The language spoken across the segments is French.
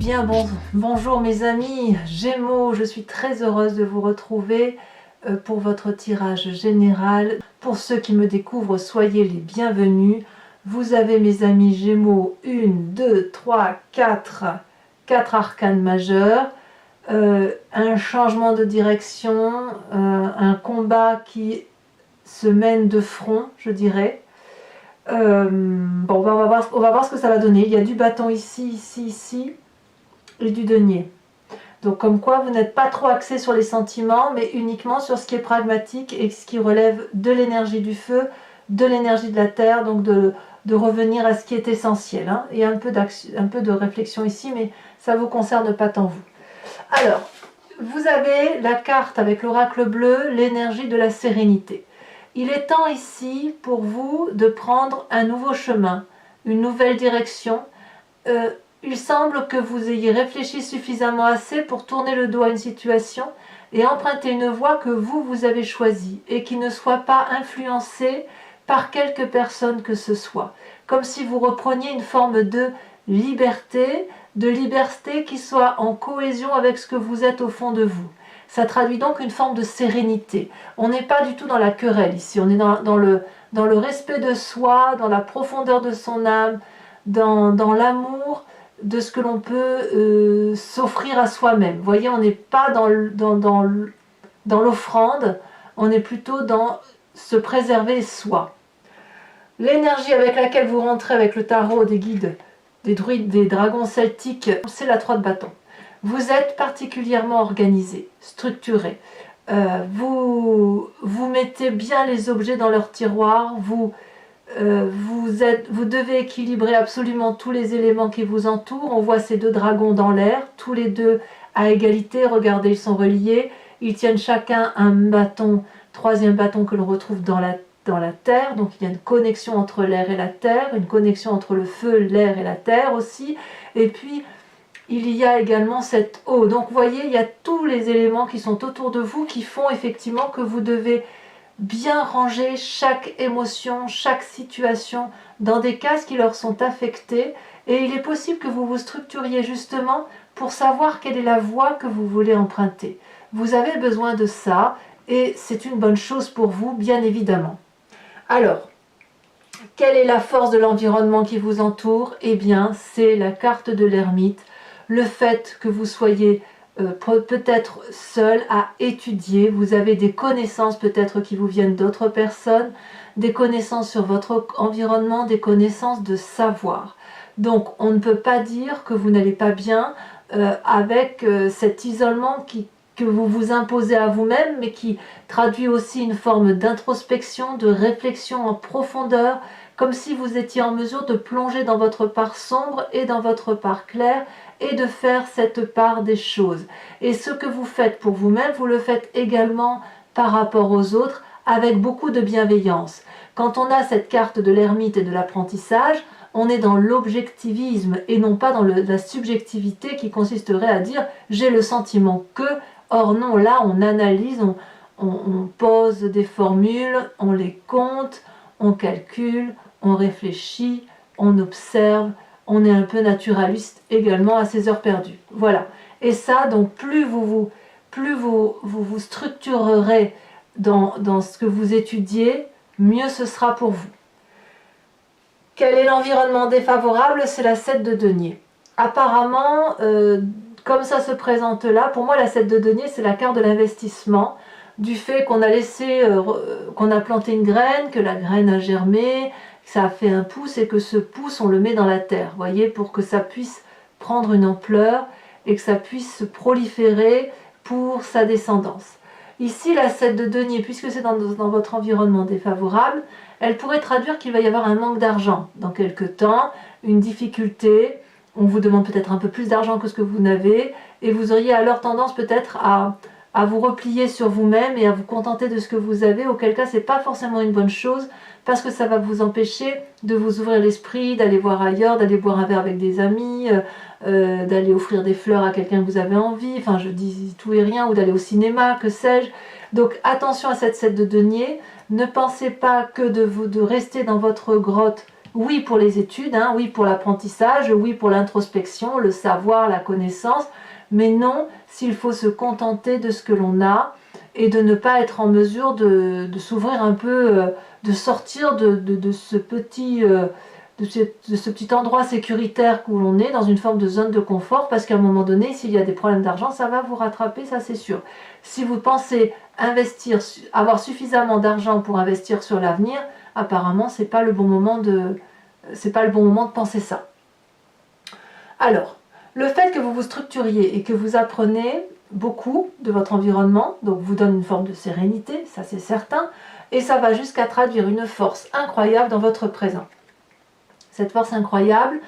bien, bonjour mes amis Gémeaux, je suis très heureuse de vous retrouver pour votre tirage général. Pour ceux qui me découvrent, soyez les bienvenus. Vous avez mes amis Gémeaux, 1, 2, 3, 4 arcanes majeurs, un changement de direction, un combat qui se mène de front, je dirais. Bon, on va voir ce que ça va donner. Il y a du bâton ici, ici, ici, et du denier. Donc comme quoi vous n'êtes pas trop axé sur les sentiments, mais uniquement sur ce qui est pragmatique et ce qui relève de l'énergie du feu, de l'énergie de la terre, donc de revenir à ce qui est essentiel. Hein. Il y a un peu de réflexion ici, mais ça ne vous concerne pas tant vous. Alors, vous avez la carte avec l'oracle bleu, l'énergie de la sérénité. Il est temps ici pour vous de prendre un nouveau chemin, une nouvelle direction. Il semble que vous ayez réfléchi suffisamment assez pour tourner le dos à une situation et emprunter une voie que vous avez choisie et qui ne soit pas influencée par quelque personne que ce soit. Comme si vous repreniez une forme de liberté qui soit en cohésion avec ce que vous êtes au fond de vous. Ça traduit donc une forme de sérénité. On n'est pas du tout dans la querelle ici, on est dans le respect de soi, dans la profondeur de son âme, dans l'amour de ce que l'on peut s'offrir à soi-même. Vous voyez, on n'est pas dans l'offrande, on est plutôt dans se préserver soi. L'énergie avec laquelle vous rentrez avec le tarot, des guides, des druides, des dragons celtiques, c'est la 3 de bâton. Vous êtes particulièrement organisé, structuré. Vous mettez bien les objets dans leur tiroir, vous devez équilibrer absolument tous les éléments qui vous entourent. On voit ces deux dragons dans l'air, tous les deux à égalité. Regardez, ils sont reliés. Ils tiennent chacun un bâton, troisième bâton que l'on retrouve dans la terre. Donc il y a une connexion entre l'air et la terre, une connexion entre le feu, l'air et la terre aussi. Et puis il y a également cette eau. Donc vous voyez, il y a tous les éléments qui sont autour de vous qui font effectivement que vous devez bien ranger chaque émotion, chaque situation dans des cases qui leur sont affectées, et il est possible que vous vous structuriez justement pour savoir quelle est la voie que vous voulez emprunter. Vous avez besoin de ça et c'est une bonne chose pour vous, bien évidemment. Alors, quelle est la force de l'environnement qui vous entoure? Eh bien, c'est la carte de l'ermite, le fait que vous soyez peut-être seul à étudier, vous avez des connaissances peut-être qui vous viennent d'autres personnes, des connaissances sur votre environnement, des connaissances de savoir. Donc on ne peut pas dire que vous n'allez pas bien avec cet isolement que vous vous imposez à vous-même, mais qui traduit aussi une forme d'introspection, de réflexion en profondeur, comme si vous étiez en mesure de plonger dans votre part sombre et dans votre part claire, et de faire cette part des choses. Et ce que vous faites pour vous-même, vous le faites également par rapport aux autres, avec beaucoup de bienveillance. Quand on a cette carte de l'ermite et de l'apprentissage, on est dans l'objectivisme et non pas dans la subjectivité qui consisterait à dire « j'ai le sentiment que ». Or non, là on analyse, on pose des formules, on les compte, on calcule, on réfléchit, on observe, on est un peu naturaliste également à ses heures perdues. Voilà. Et ça, donc plus vous structurerez dans ce que vous étudiez, mieux ce sera pour vous. Quel est l'environnement défavorable? C'est la 7 de denier. Apparemment, comme ça se présente là, pour moi la 7 de denier c'est la carte de l'investissement, du fait qu'on a laissé, qu'on a planté une graine, que la graine a germé, ça a fait un pouce et que ce pouce on le met dans la terre, voyez, pour que ça puisse prendre une ampleur et que ça puisse se proliférer pour sa descendance. Ici la 7 de denier, puisque c'est dans votre environnement défavorable, elle pourrait traduire qu'il va y avoir un manque d'argent dans quelques temps, une difficulté, on vous demande peut-être un peu plus d'argent que ce que vous n'avez, et vous auriez alors tendance peut-être à vous replier sur vous-même et à vous contenter de ce que vous avez, auquel cas c'est pas forcément une bonne chose, parce que ça va vous empêcher de vous ouvrir l'esprit, d'aller voir ailleurs, d'aller boire un verre avec des amis, d'aller offrir des fleurs à quelqu'un que vous avez envie, enfin je dis tout et rien, ou d'aller au cinéma, que sais-je. Donc attention à cette 7 de denier, ne pensez pas que de rester dans votre grotte Oui pour les études, hein, oui pour l'apprentissage, oui pour l'introspection, le savoir, la connaissance, mais non s'il faut se contenter de ce que l'on a et de ne pas être en mesure de s'ouvrir un peu, de sortir de ce petit... de ce petit endroit sécuritaire où l'on est, dans une forme de zone de confort, parce qu'à un moment donné, s'il y a des problèmes d'argent, ça va vous rattraper, ça c'est sûr. Si vous pensez investir, avoir suffisamment d'argent pour investir sur l'avenir, apparemment, c'est pas le bon moment de penser ça. Alors, le fait que vous vous structuriez et que vous apprenez beaucoup de votre environnement, donc vous donne une forme de sérénité, ça c'est certain, et ça va jusqu'à traduire une force incroyable dans votre présent. Cette force incroyable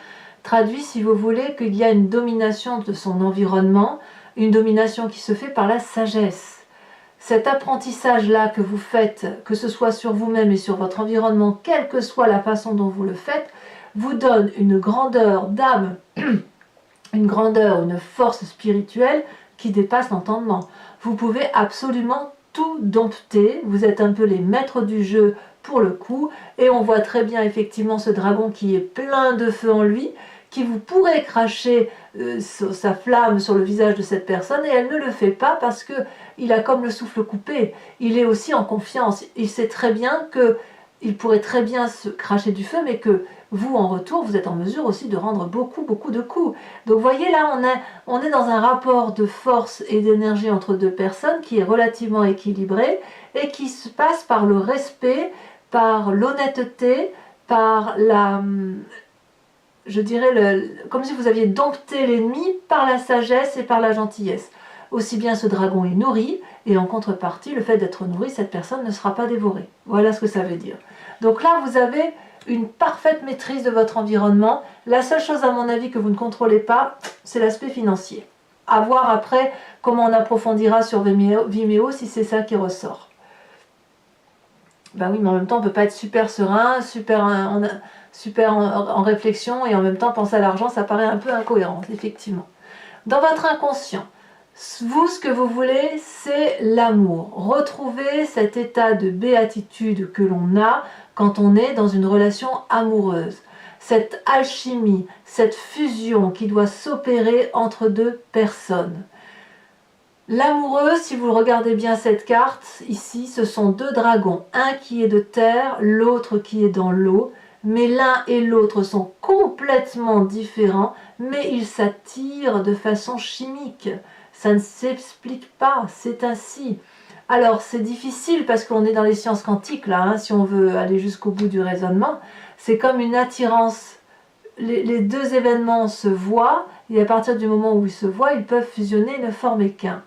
traduit, si vous voulez, qu'il y a une domination de son environnement, une domination qui se fait par la sagesse. Cet apprentissage-là que vous faites, que ce soit sur vous-même et sur votre environnement, quelle que soit la façon dont vous le faites, vous donne une grandeur d'âme, une grandeur, une force spirituelle qui dépasse l'entendement. Vous pouvez absolument tout dompter, vous êtes un peu les maîtres du jeu pour le coup, et on voit très bien effectivement ce dragon qui est plein de feu en lui, qui vous pourrait cracher sa flamme sur le visage de cette personne, et elle ne le fait pas parce que il a comme le souffle coupé, il est aussi en confiance, il sait très bien que il pourrait très bien se cracher du feu, mais que vous, en retour, vous êtes en mesure aussi de rendre beaucoup de coups. Donc vous voyez là, on est dans un rapport de force et d'énergie entre deux personnes qui est relativement équilibré et qui se passe par le respect, par l'honnêteté, par la... je dirais, comme si vous aviez dompté l'ennemi par la sagesse et par la gentillesse. Aussi bien ce dragon est nourri, et en contrepartie, le fait d'être nourri, cette personne ne sera pas dévorée. Voilà ce que ça veut dire. Donc là, vous avez une parfaite maîtrise de votre environnement. La seule chose, à mon avis, que vous ne contrôlez pas, c'est l'aspect financier. À voir après comment on approfondira sur Vimeo si c'est ça qui ressort. Ben oui, mais en même temps, on ne peut pas être super serein, super en réflexion, et en même temps penser à l'argent, ça paraît un peu incohérent, effectivement. Dans votre inconscient, vous, ce que vous voulez, c'est l'amour. Retrouver cet état de béatitude que l'on a quand on est dans une relation amoureuse. Cette alchimie, cette fusion qui doit s'opérer entre deux personnes. L'amoureux, si vous regardez bien cette carte, ici, ce sont deux dragons. Un qui est de terre, l'autre qui est dans l'eau. Mais l'un et l'autre sont complètement différents, mais ils s'attirent de façon chimique. Ça ne s'explique pas, c'est ainsi. Alors c'est difficile parce qu'on est dans les sciences quantiques là, hein, si on veut aller jusqu'au bout du raisonnement. C'est comme une attirance. Les deux événements se voient et à partir du moment où ils se voient, ils peuvent fusionner et ne former qu'un.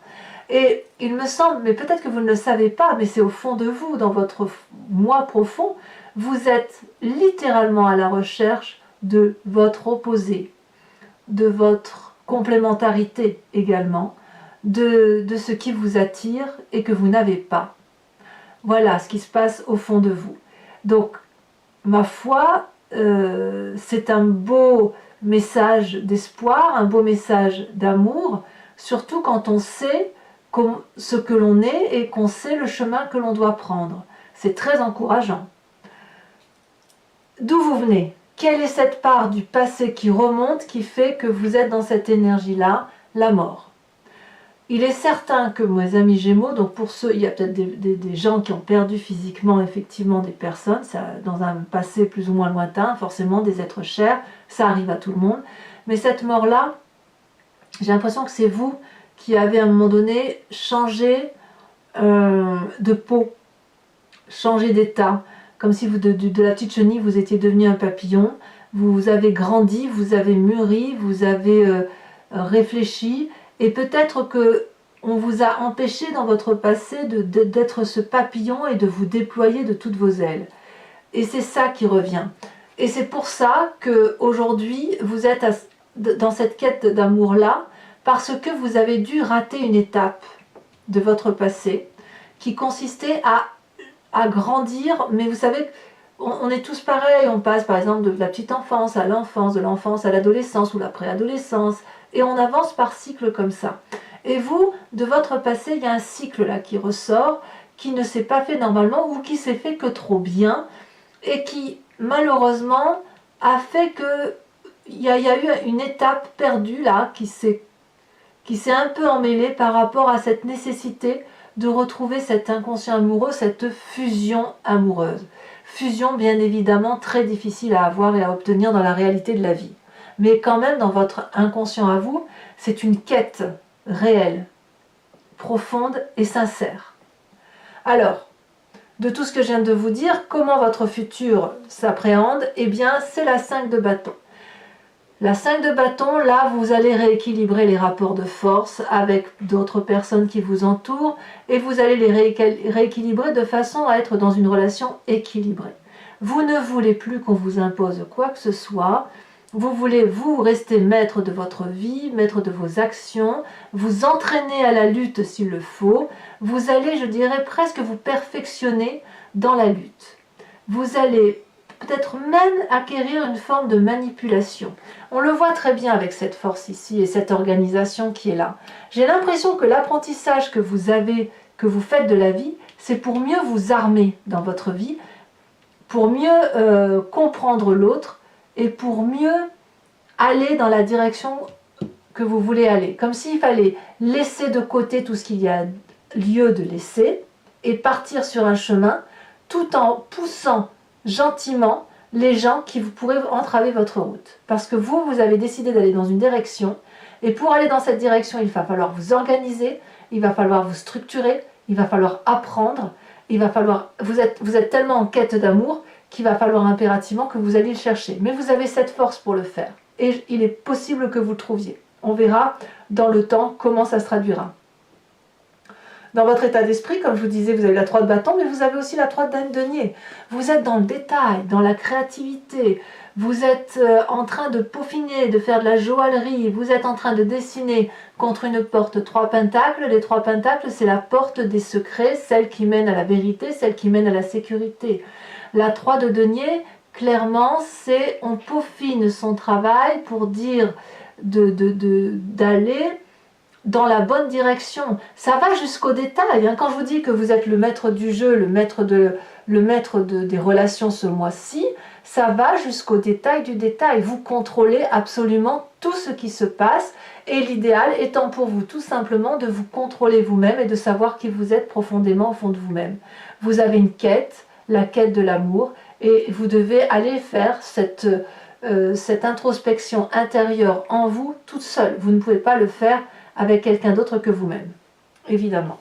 Et il me semble, mais peut-être que vous ne le savez pas, mais c'est au fond de vous, dans votre moi profond, vous êtes littéralement à la recherche de votre opposé, de votre complémentarité également, de ce qui vous attire et que vous n'avez pas. Voilà ce qui se passe au fond de vous. Donc, ma foi, c'est un beau message d'espoir, un beau message d'amour, surtout quand on sait ce que l'on est et qu'on sait le chemin que l'on doit prendre. C'est très encourageant. D'où vous venez? Quelle est cette part du passé qui remonte, qui fait que vous êtes dans cette énergie-là? La mort. Il est certain que mes amis Gémeaux, donc pour ceux, il y a peut-être des gens qui ont perdu physiquement effectivement des personnes, ça, dans un passé plus ou moins lointain, forcément des êtres chers, ça arrive à tout le monde. Mais cette mort-là, j'ai l'impression que c'est vous qui avez à un moment donné changé de peau, changé d'état, comme si vous, de la petite chenille, vous étiez devenu un papillon, vous avez grandi, vous avez mûri, vous avez réfléchi, et peut-être que on vous a empêché dans votre passé d'être ce papillon et de vous déployer de toutes vos ailes. Et c'est ça qui revient. Et c'est pour ça qu'aujourd'hui, vous êtes dans cette quête d'amour-là, parce que vous avez dû rater une étape de votre passé qui consistait à grandir, mais vous savez, on est tous pareils, on passe par exemple de la petite enfance à l'enfance, de l'enfance à l'adolescence ou la préadolescence, et on avance par cycle comme ça. Et vous, de votre passé, il y a un cycle là qui ressort, qui ne s'est pas fait normalement ou qui s'est fait que trop bien, et qui malheureusement a fait que il y a eu une étape perdue là qui s'est un peu emmêlée par rapport à cette nécessité de retrouver cet inconscient amoureux, cette fusion amoureuse. Fusion bien évidemment très difficile à avoir et à obtenir dans la réalité de la vie. Mais quand même dans votre inconscient à vous, c'est une quête réelle, profonde et sincère. Alors, de tout ce que je viens de vous dire, comment votre futur s'appréhende? Eh bien, c'est la 5 de bâton. La 5 de bâton, là, vous allez rééquilibrer les rapports de force avec d'autres personnes qui vous entourent et vous allez les rééquilibrer de façon à être dans une relation équilibrée. Vous ne voulez plus qu'on vous impose quoi que ce soit. Vous voulez, vous, rester maître de votre vie, maître de vos actions, vous entraîner à la lutte s'il le faut. Vous allez, je dirais, presque vous perfectionner dans la lutte. Vous allez peut-être même acquérir une forme de manipulation. On le voit très bien avec cette force ici et cette organisation qui est là. J'ai l'impression que l'apprentissage que vous avez, que vous faites de la vie, c'est pour mieux vous armer dans votre vie, pour mieux comprendre l'autre et pour mieux aller dans la direction que vous voulez aller. Comme s'il fallait laisser de côté tout ce qu'il y a lieu de laisser et partir sur un chemin tout en poussant gentiment les gens qui vous pourraient entraver votre route. Parce que vous avez décidé d'aller dans une direction, et pour aller dans cette direction, il va falloir vous organiser, il va falloir vous structurer, il va falloir apprendre, il va falloir... Vous êtes tellement en quête d'amour qu'il va falloir impérativement que vous alliez le chercher. Mais vous avez cette force pour le faire, et il est possible que vous le trouviez. On verra dans le temps comment ça se traduira. Dans votre état d'esprit, comme je vous disais, vous avez la 3 de bâton, mais vous avez aussi la 3 de denier. Vous êtes dans le détail, dans la créativité. Vous êtes en train de peaufiner, de faire de la joaillerie. Vous êtes en train de dessiner contre une porte 3 pentacles. Les 3 pentacles, c'est la porte des secrets, celle qui mène à la vérité, celle qui mène à la sécurité. La 3 de denier, clairement, c'est on peaufine son travail pour dire d'aller dans la bonne direction. Ça va jusqu'au détail. Hein. Quand je vous dis que vous êtes le maître du jeu, le maître des relations ce mois-ci, ça va jusqu'au détail du détail. Vous contrôlez absolument tout ce qui se passe et l'idéal étant pour vous tout simplement de vous contrôler vous-même et de savoir qui vous êtes profondément au fond de vous-même. Vous avez une quête, la quête de l'amour, et vous devez aller faire cette introspection intérieure en vous toute seule. Vous ne pouvez pas le faire avec quelqu'un d'autre que vous-même, évidemment.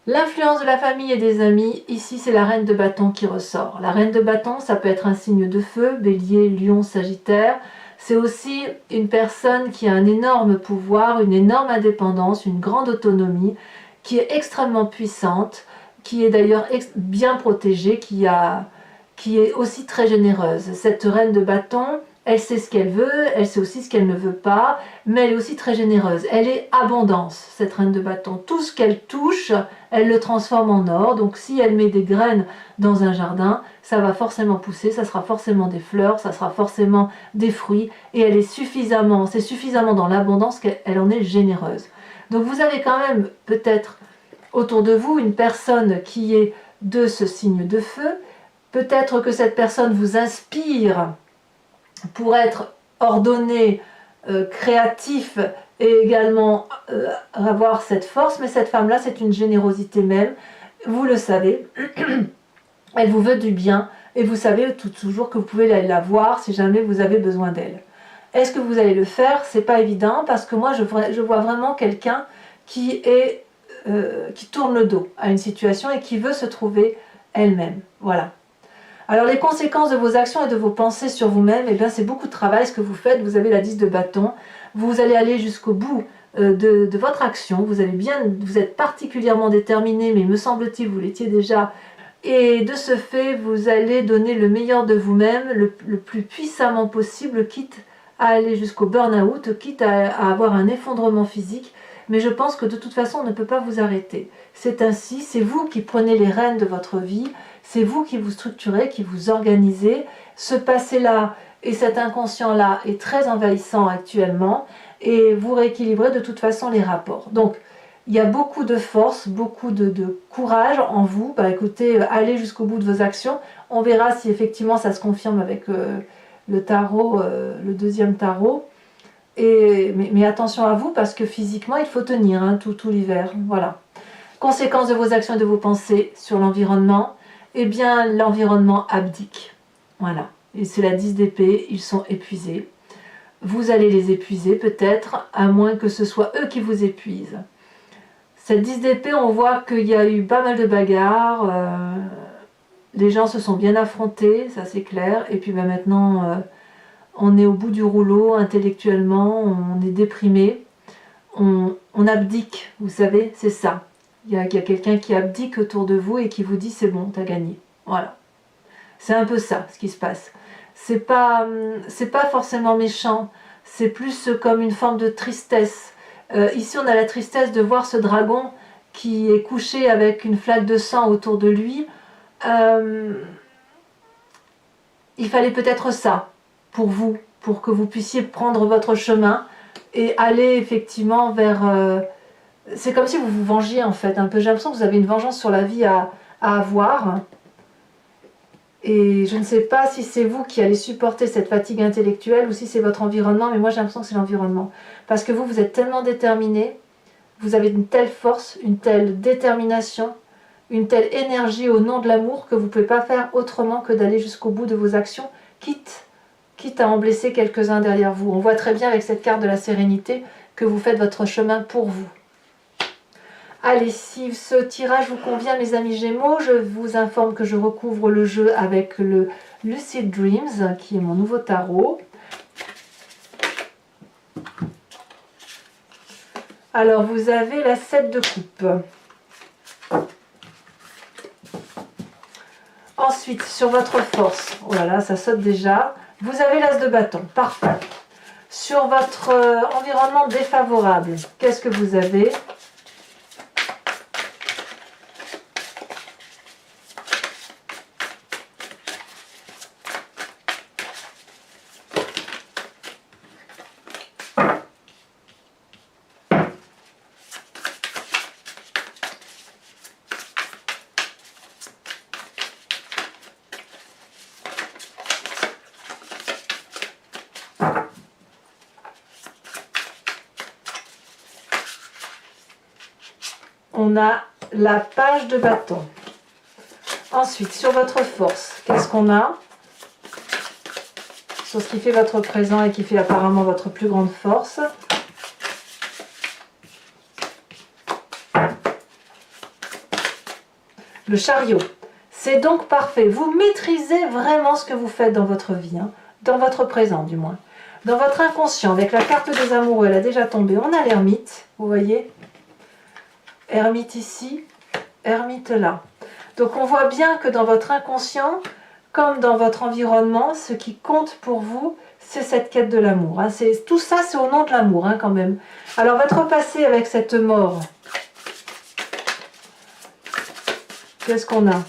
L'influence de la famille et des amis, ici c'est la reine de bâton qui ressort. La reine de bâton, ça peut être un signe de feu, bélier, lion, sagittaire. C'est aussi une personne qui a un énorme pouvoir, une énorme indépendance, une grande autonomie, qui est extrêmement puissante, qui est d'ailleurs bien protégée, qui est aussi très généreuse. Cette reine de bâton, elle sait ce qu'elle veut, elle sait aussi ce qu'elle ne veut pas, mais elle est aussi très généreuse. Elle est abondance, cette reine de bâton. Tout ce qu'elle touche, elle le transforme en or. Donc si elle met des graines dans un jardin, ça va forcément pousser, ça sera forcément des fleurs, ça sera forcément des fruits. Et elle est c'est suffisamment dans l'abondance qu'elle en est généreuse. Donc vous avez quand même peut-être autour de vous une personne qui est de ce signe de feu. Peut-être que cette personne vous inspire pour être ordonné, créatif et également avoir cette force, mais cette femme-là, c'est une générosité même, vous le savez, elle vous veut du bien et vous savez toujours que vous pouvez la voir si jamais vous avez besoin d'elle. Est-ce que vous allez le faire? C'est pas évident parce que moi je vois vraiment quelqu'un qui tourne le dos à une situation et qui veut se trouver elle-même. Voilà. Alors les conséquences de vos actions et de vos pensées sur vous-même, eh bien c'est beaucoup de travail ce que vous faites. Vous avez la 10 de bâton, vous allez aller jusqu'au bout de votre action, vous êtes particulièrement déterminé, mais me semble-t-il vous l'étiez déjà, et de ce fait vous allez donner le meilleur de vous-même le plus puissamment possible, quitte à aller jusqu'au burn-out, quitte à avoir un effondrement physique, mais je pense que de toute façon on ne peut pas vous arrêter. C'est ainsi, c'est vous qui prenez les rênes de votre vie, c'est vous qui vous structurez, qui vous organisez. Ce passé-là et cet inconscient-là est très envahissant actuellement et vous rééquilibrez de toute façon les rapports. Donc, il y a beaucoup de force, beaucoup de courage en vous. Bah, écoutez, allez jusqu'au bout de vos actions. On verra si effectivement ça se confirme avec le tarot, le deuxième tarot. Mais attention à vous parce que physiquement il faut tenir hein, tout l'hiver. Voilà. Conséquence de vos actions et de vos pensées sur l'environnement, eh bien l'environnement abdique. Voilà. Et c'est la 10 d'épée, ils sont épuisés. Vous allez les épuiser peut-être, à moins que ce soit eux qui vous épuisent. Cette 10 d'épée, on voit qu'il y a eu pas mal de bagarres, les gens se sont bien affrontés, ça c'est clair, et puis maintenant on est au bout du rouleau intellectuellement, on est déprimé, on abdique, vous savez, c'est ça. Il y a quelqu'un qui abdique autour de vous et qui vous dit c'est bon, t'as gagné. Voilà. C'est un peu ça ce qui se passe. C'est pas forcément méchant, c'est plus comme une forme de tristesse. Ici on a la tristesse de voir ce dragon qui est couché avec une flaque de sang autour de lui. Il fallait peut-être ça pour vous, pour que vous puissiez prendre votre chemin et aller effectivement vers... c'est comme si vous vous vengiez en fait, un peu. J'ai l'impression que vous avez une vengeance sur la vie à avoir. Et je ne sais pas si c'est vous qui allez supporter cette fatigue intellectuelle ou si c'est votre environnement, mais moi j'ai l'impression que c'est l'environnement. Parce que vous êtes tellement déterminé, vous avez une telle force, une telle détermination, une telle énergie au nom de l'amour que vous ne pouvez pas faire autrement que d'aller jusqu'au bout de vos actions, quitte à en blesser quelques-uns derrière vous. On voit très bien avec cette carte de la sérénité que vous faites votre chemin pour vous. Allez, si ce tirage vous convient, mes amis Gémeaux, je vous informe que je recouvre le jeu avec le Lucid Dreams, qui est mon nouveau tarot. Alors, vous avez la 7 de coupe. Ensuite, sur votre force, oh là là, ça saute déjà, vous avez l'as de bâton, parfait. Sur votre environnement défavorable, qu'est-ce que vous avez ? On a la page de bâton. Ensuite, sur votre force, qu'est-ce qu'on a? Sur ce qui fait votre présent et qui fait apparemment votre plus grande force. Le chariot. C'est donc parfait. Vous maîtrisez vraiment ce que vous faites dans votre vie, hein, dans votre présent du moins. Dans votre inconscient, avec la carte des amoureux, elle a déjà tombé. On a l'ermite, vous voyez? Ermite ici, ermite là. Donc on voit bien que dans votre inconscient, comme dans votre environnement, ce qui compte pour vous, c'est cette quête de l'amour. Hein. Tout ça, c'est au nom de l'amour, hein, quand même. Alors votre passé avec cette mort, qu'est-ce qu'on a?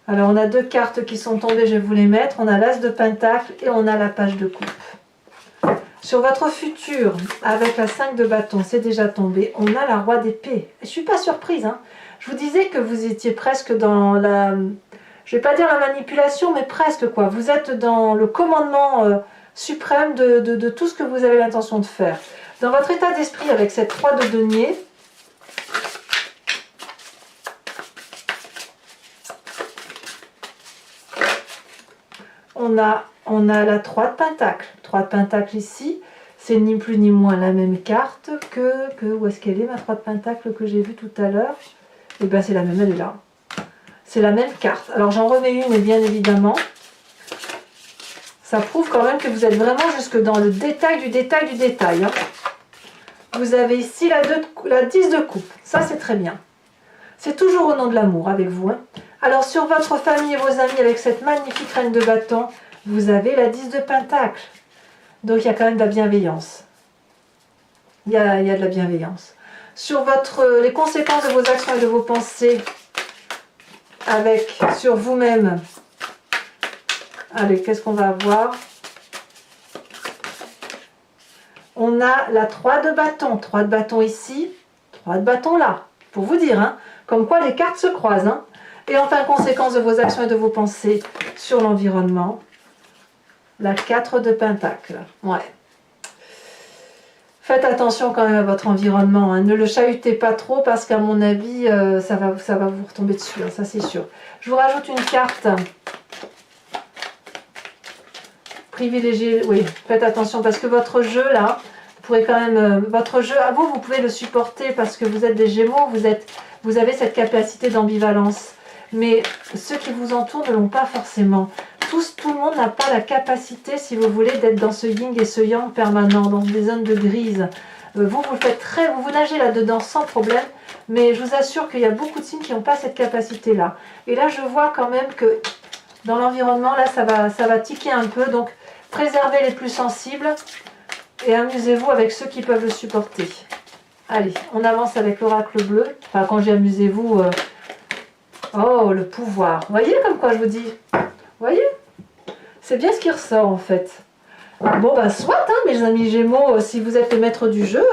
Alors on a deux cartes qui sont tombées, je vais vous les mettre. On a l'as de pentacle et on a la page de coupe. Sur votre futur, avec la 5 de bâton, c'est déjà tombé. On a la roi d'épée. Je ne suis pas surprise. Hein. Je vous disais que vous étiez presque dans la... Je ne vais pas dire la manipulation, mais presque quoi. Vous êtes dans le commandement suprême de tout ce que vous avez l'intention de faire. Dans votre état d'esprit, avec cette 3 de denier, on a la 3 de pentacle. 3 de pentacle ici, c'est ni plus ni moins la même carte que où est-ce qu'elle est ma 3 de pentacle que j'ai vue tout à l'heure? Et bien c'est la même, elle est là. C'est la même carte. Alors j'en remets une, bien évidemment. Ça prouve quand même que vous êtes vraiment jusque dans le détail du détail du détail. Hein. Vous avez ici la 10 de coupe. Ça c'est très bien. C'est toujours au nom de l'amour avec vous. Hein. Alors sur votre famille et vos amis avec cette magnifique reine de bâton, vous avez la 10 de pentacle. Donc il y a quand même de la bienveillance. Il y a de la bienveillance. Sur les conséquences de vos actions et de vos pensées, sur vous-même. Allez, qu'est-ce qu'on va avoir? On a la 3 de bâton. 3 de bâton ici, 3 de bâton là. Pour vous dire, hein, comme quoi les cartes se croisent. Hein. Et enfin, conséquence de vos actions et de vos pensées sur l'environnement, la 4 de Pentacle. Ouais. Faites attention quand même à votre environnement, hein. Ne le chahutez pas trop parce qu'à mon avis, ça va vous retomber dessus, hein, ça c'est sûr. Je vous rajoute une carte. Privilégiez, oui, faites attention parce que votre jeu là, vous pourrez quand même, votre jeu à vous, vous pouvez le supporter parce que vous êtes des Gémeaux, vous avez cette capacité d'ambivalence. Mais ceux qui vous entourent ne l'ont pas forcément. Tout le monde n'a pas la capacité, si vous voulez, d'être dans ce yin et ce yang permanent, dans des zones de grise. Vous le faites vous nagez là-dedans sans problème, mais je vous assure qu'il y a beaucoup de signes qui n'ont pas cette capacité-là. Et là, je vois quand même que dans l'environnement, là, ça va tiquer un peu, donc préservez les plus sensibles et amusez-vous avec ceux qui peuvent le supporter. Allez, on avance avec l'oracle bleu. Enfin, quand j'ai amusez-vous... Oh, le pouvoir. Vous voyez comme quoi je vous dis? Vous voyez? C'est bien ce qui ressort en fait. Bon, ben soit, hein, mes amis Gémeaux, si vous êtes les maîtres du jeu,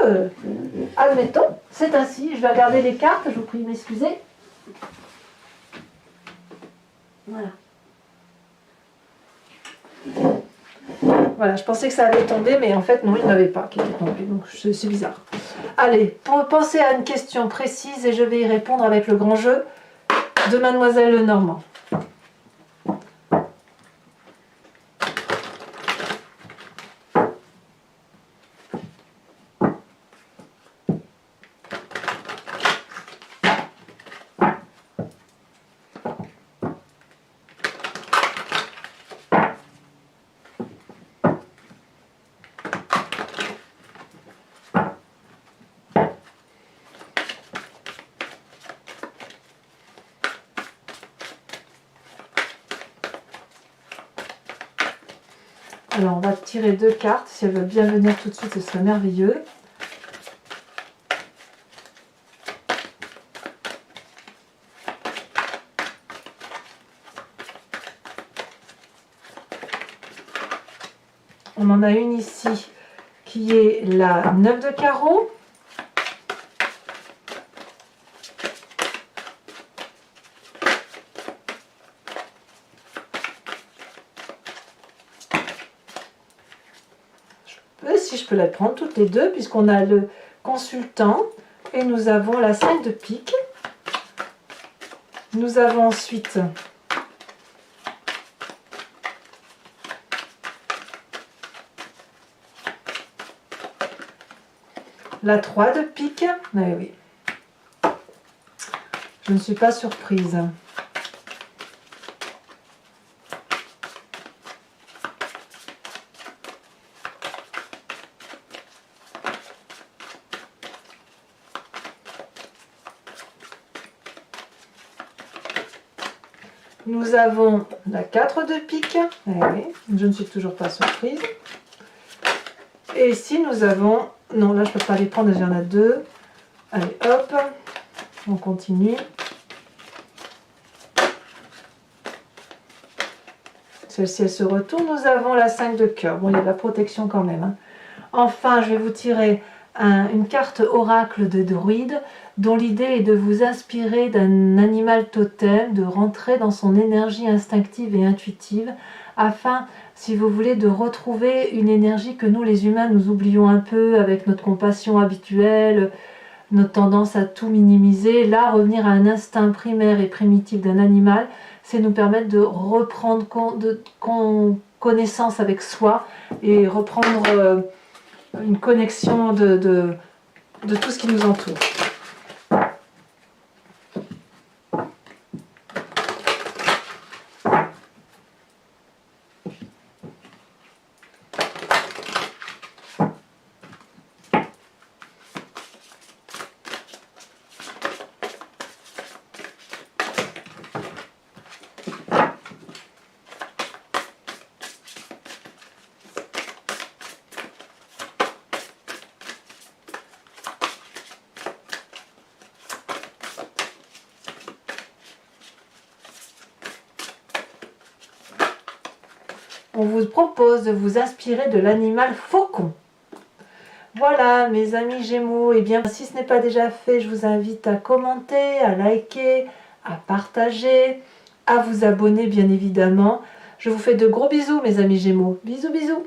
admettons, c'est ainsi. Je vais regarder les cartes, je vous prie de m'excuser. Voilà. Voilà, je pensais que ça allait tomber, mais en fait, non, il n'y en avait pas qui était tombé, donc c'est bizarre. Allez, pensez à une question précise et je vais y répondre avec le grand jeu de Mademoiselle Lenormand. Alors, on va tirer 2 cartes. Si elles veulent bien venir tout de suite, ce serait merveilleux. On en a une ici qui est la 9 de carreau. Si je peux les prendre toutes les deux, puisqu'on a le consultant et nous avons la 5 de pique. Nous avons ensuite la 3 de pique. Eh oui. Je ne suis pas surprise. Nous avons la 4 de pique. Eh oui, je ne suis toujours pas surprise. Et ici, nous avons... Non, là, je ne peux pas les prendre, il y en a 2. Allez, hop, on continue. Celle-ci, elle se retourne. Nous avons la 5 de cœur. Bon, il y a de la protection quand même, hein. Enfin, je vais vous tirer une carte oracle de druide dont l'idée est de vous inspirer d'un animal totem, de rentrer dans son énergie instinctive et intuitive afin, si vous voulez, de retrouver une énergie que nous les humains nous oublions un peu avec notre compassion habituelle, notre tendance à tout minimiser. Là, revenir à un instinct primaire et primitif d'un animal, c'est nous permettre de reprendre connaissance avec soi et reprendre une connexion de tout ce qui nous entoure. On vous propose de vous inspirer de l'animal faucon. Voilà, mes amis Gémeaux, et bien si ce n'est pas déjà fait, je vous invite à commenter, à liker, à partager, à vous abonner bien évidemment. Je vous fais de gros bisous mes amis Gémeaux. Bisous bisous.